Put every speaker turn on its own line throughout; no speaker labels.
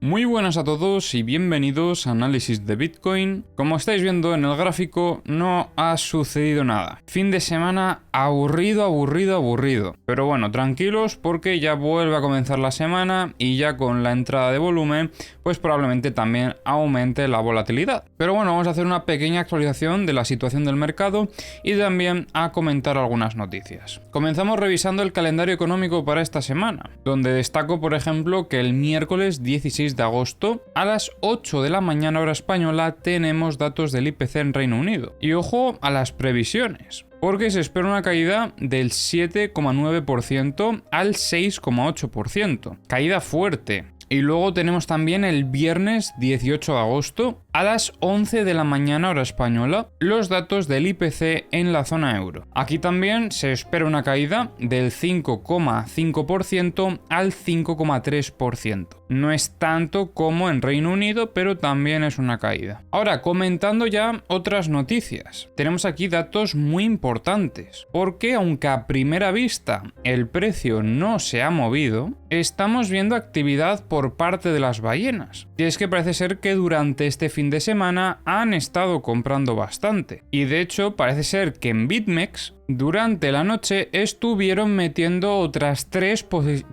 Muy buenas a todos y bienvenidos a Análisis de Bitcoin. Como estáis viendo en el gráfico, no ha sucedido nada. Fin de semana aburrido. Pero bueno, tranquilos porque ya vuelve a comenzar la semana y ya con la entrada de volumen, pues probablemente también aumente la volatilidad. Pero bueno, vamos a hacer una pequeña actualización de la situación del mercado y también a comentar algunas noticias. Comenzamos revisando el calendario económico para esta semana, donde destaco, por ejemplo, que el miércoles 16 de agosto a las 8 de la mañana hora española tenemos datos del IPC en Reino Unido. Y ojo a las previsiones, porque se espera una caída del 7,9% al 6,8%. Caída fuerte. Y luego tenemos también el viernes 18 de agosto a las 11 de la mañana hora española los datos del IPC en la zona euro. Aquí también se espera una caída del 5,5% al 5,3%. No es tanto como en Reino Unido, pero también es una caída. Ahora, comentando ya otras noticias. Tenemos aquí datos muy importantes, porque aunque a primera vista el precio no se ha movido, estamos viendo actividad por parte de las ballenas. Y es que parece ser que durante este fin de semana han estado comprando bastante. Y de hecho parece ser que en BitMEX durante la noche estuvieron metiendo otras 3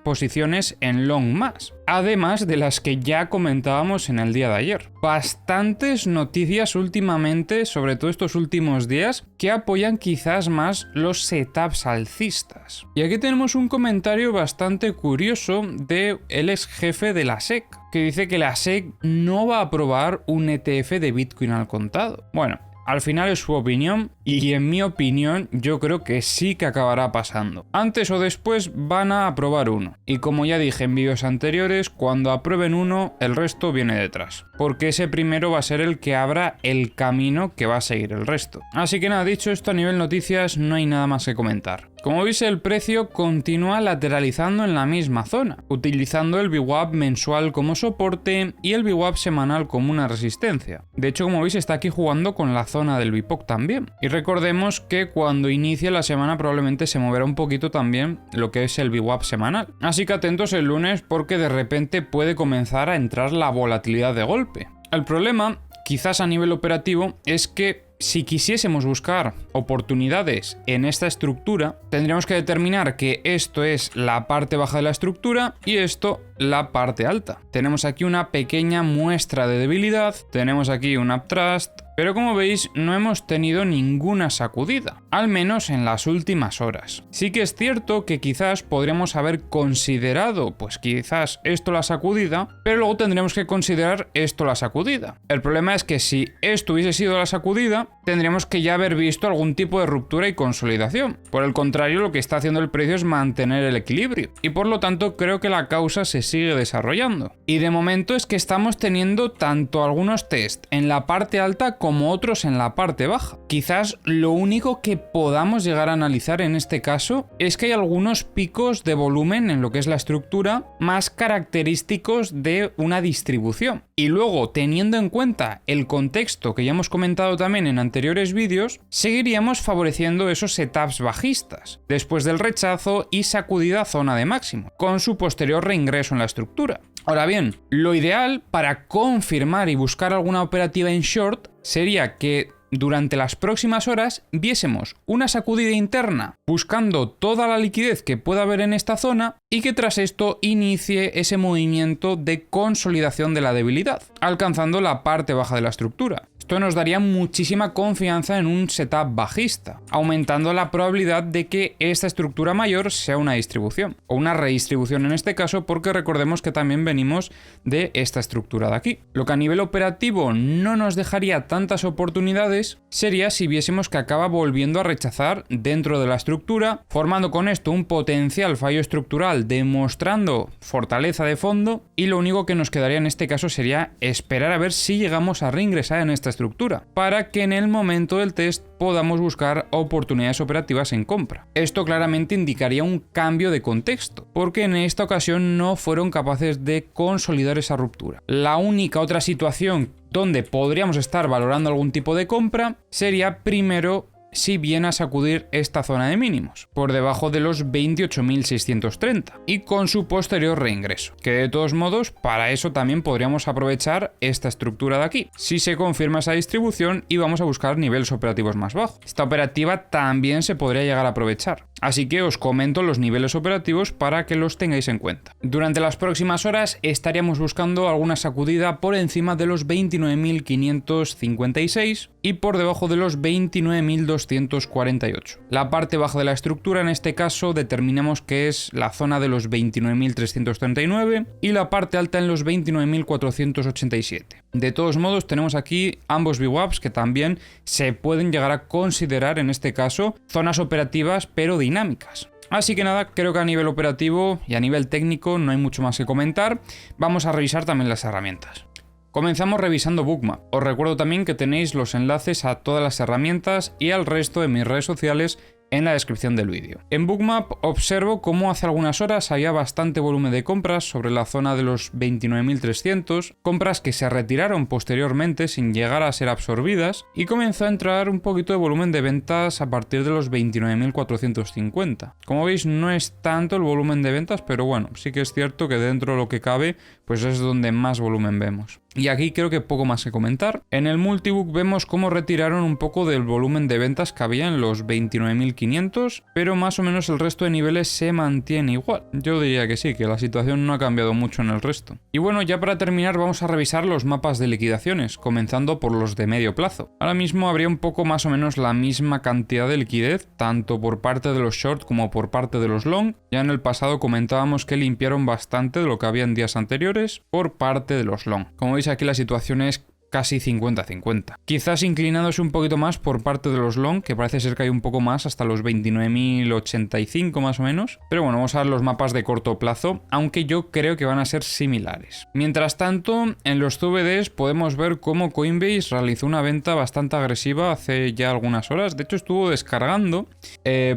posiciones en long más, además de las que ya comentábamos en el día de ayer. Bastantes noticias últimamente, sobre todo estos últimos días, que apoyan quizás más los setups alcistas. Y aquí tenemos un comentario bastante curioso de el ex jefe de la SEC, que dice que la SEC no va a aprobar un ETF de Bitcoin al contado. Bueno, al final es su opinión y en mi opinión yo creo que sí que acabará pasando. Antes o después van a aprobar uno. Y como ya dije en vídeos anteriores, cuando aprueben uno, el resto viene detrás. Porque ese primero va a ser el que abra el camino que va a seguir el resto. Así que nada, dicho esto, a nivel noticias no hay nada más que comentar. Como veis, el precio continúa lateralizando en la misma zona, utilizando el VWAP mensual como soporte y el VWAP semanal como una resistencia. De hecho, como veis, está aquí jugando con la zona del VPOC también. Y recordemos que cuando inicie la semana probablemente se moverá un poquito también lo que es el VWAP semanal. Así que atentos el lunes porque de repente puede comenzar a entrar la volatilidad de golpe. El problema, quizás a nivel operativo, es que si quisiésemos buscar oportunidades en esta estructura, tendríamos que determinar que esto es la parte baja de la estructura y esto la parte alta. Tenemos aquí una pequeña muestra de debilidad, tenemos aquí un uptrust, pero como veis no hemos tenido ninguna sacudida, al menos en las últimas horas. Sí que es cierto que quizás podríamos haber considerado, pues quizás esto la sacudida, pero luego tendríamos que considerar esto la sacudida. El problema es que si esto hubiese sido la sacudida, tendríamos que ya haber visto algún tipo de ruptura y consolidación. Por el contrario, lo que está haciendo el precio es mantener el equilibrio, y por lo tanto creo que la causa se sigue desarrollando. Y de momento es que estamos teniendo tanto algunos test en la parte alta como otros en la parte baja. Quizás lo único que podamos llegar a analizar en este caso es que hay algunos picos de volumen en lo que es la estructura más característicos de una distribución. Y luego, teniendo en cuenta el contexto que ya hemos comentado también en anteriores vídeos, seguiríamos favoreciendo esos setups bajistas, después del rechazo y sacudida zona de máximo, con su posterior reingreso en la estructura. Ahora bien, lo ideal para confirmar y buscar alguna operativa en short sería que durante las próximas horas viésemos una sacudida interna buscando toda la liquidez que pueda haber en esta zona y que tras esto inicie ese movimiento de consolidación de la debilidad, alcanzando la parte baja de la estructura. Esto nos daría muchísima confianza en un setup bajista, aumentando la probabilidad de que esta estructura mayor sea una distribución, o una redistribución en este caso, porque recordemos que también venimos de esta estructura de aquí. Lo que a nivel operativo no nos dejaría tantas oportunidades sería si viésemos que acaba volviendo a rechazar dentro de la estructura, formando con esto un potencial fallo estructural, demostrando fortaleza de fondo, y lo único que nos quedaría en este caso sería esperar a ver si llegamos a reingresar en esta estructura, para que en el momento del test podamos buscar oportunidades operativas en compra. Esto claramente indicaría un cambio de contexto, porque en esta ocasión no fueron capaces de consolidar esa ruptura. La única otra situación donde podríamos estar valorando algún tipo de compra sería primero si viene a sacudir esta zona de mínimos, por debajo de los 28.630 y con su posterior reingreso, que de todos modos para eso también podríamos aprovechar esta estructura de aquí, si se confirma esa distribución y vamos a buscar niveles operativos más bajos. Esta operativa también se podría llegar a aprovechar, así que os comento los niveles operativos para que los tengáis en cuenta. Durante las próximas horas estaríamos buscando alguna sacudida por encima de los 29.556 y por debajo de los 29.248. La parte baja de la estructura en este caso determinamos que es la zona de los 29.339 y la parte alta en los 29.487. De todos modos tenemos aquí ambos VWAPs que también se pueden llegar a considerar en este caso zonas operativas pero dinámicas. Así que nada, creo que a nivel operativo y a nivel técnico no hay mucho más que comentar. Vamos a revisar también las herramientas. Comenzamos revisando Bookmap. Os recuerdo también que tenéis los enlaces a todas las herramientas y al resto de mis redes sociales en la descripción del vídeo. En Bookmap observo cómo hace algunas horas había bastante volumen de compras sobre la zona de los 29.300, compras que se retiraron posteriormente sin llegar a ser absorbidas y comenzó a entrar un poquito de volumen de ventas a partir de los 29.450. Como veis no es tanto el volumen de ventas, pero bueno, sí que es cierto que dentro de lo que cabe pues es donde más volumen vemos. Y aquí creo que poco más que comentar. En el multibook vemos cómo retiraron un poco del volumen de ventas que había en los 29.500, pero más o menos el resto de niveles se mantiene igual. Yo diría que sí, que la situación no ha cambiado mucho en el resto. Y bueno, ya para terminar vamos a revisar los mapas de liquidaciones, comenzando por los de medio plazo. Ahora mismo habría un poco más o menos la misma cantidad de liquidez, tanto por parte de los short como por parte de los long. Ya en el pasado comentábamos que limpiaron bastante de lo que había en días anteriores por parte de los long. Como veis aquí la situación es casi 50-50. Quizás inclinándose un poquito más por parte de los long, que parece ser que hay un poco más, hasta los 29.085 más o menos. Pero bueno, vamos a ver los mapas de corto plazo, aunque yo creo que van a ser similares. Mientras tanto, en los CVDs podemos ver cómo Coinbase realizó una venta bastante agresiva hace ya algunas horas. De hecho, estuvo descargando.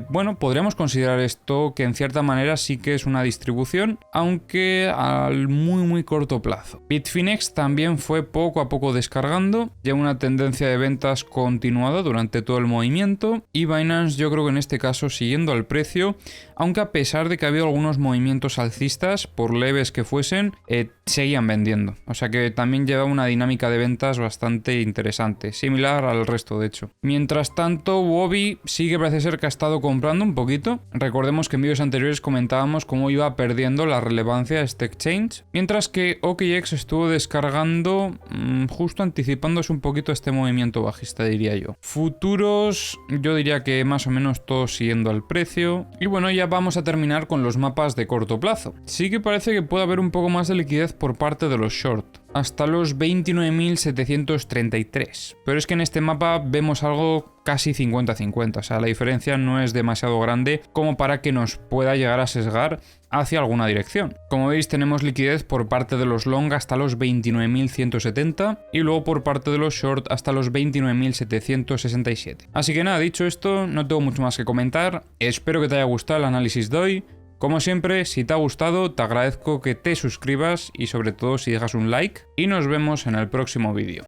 Bueno, podríamos considerar esto que en cierta manera sí que es una distribución, aunque al muy corto plazo. Bitfinex también fue poco a poco descargando, lleva una tendencia de ventas continuada durante todo el movimiento y Binance yo creo que en este caso siguiendo al precio, aunque a pesar de que ha habido algunos movimientos alcistas, por leves que fuesen, seguían vendiendo. O sea que también lleva una dinámica de ventas bastante interesante, similar al resto de hecho. Mientras tanto, Huobi sí que parece ser que ha estado comprando un poquito. Recordemos que en vídeos anteriores comentábamos cómo iba perdiendo la relevancia de este exchange, mientras que OKX estuvo descargando justo anticipándose un poquito a este movimiento bajista, diría yo. Futuros, yo diría que más o menos todos siguiendo al precio. Y bueno, ya vamos a terminar con los mapas de corto plazo. Sí que parece que puede haber un poco más de liquidez por parte de los short, hasta los 29.733. Pero es que en este mapa vemos algo casi 50-50, o sea, la diferencia no es demasiado grande como para que nos pueda llegar a sesgar hacia alguna dirección. Como veis, tenemos liquidez por parte de los long hasta los 29.170 y luego por parte de los short hasta los 29.767. Así que nada, dicho esto, no tengo mucho más que comentar. Espero que te haya gustado el análisis de hoy. Como siempre, si te ha gustado, te agradezco que te suscribas y sobre todo si dejas un like y nos vemos en el próximo vídeo.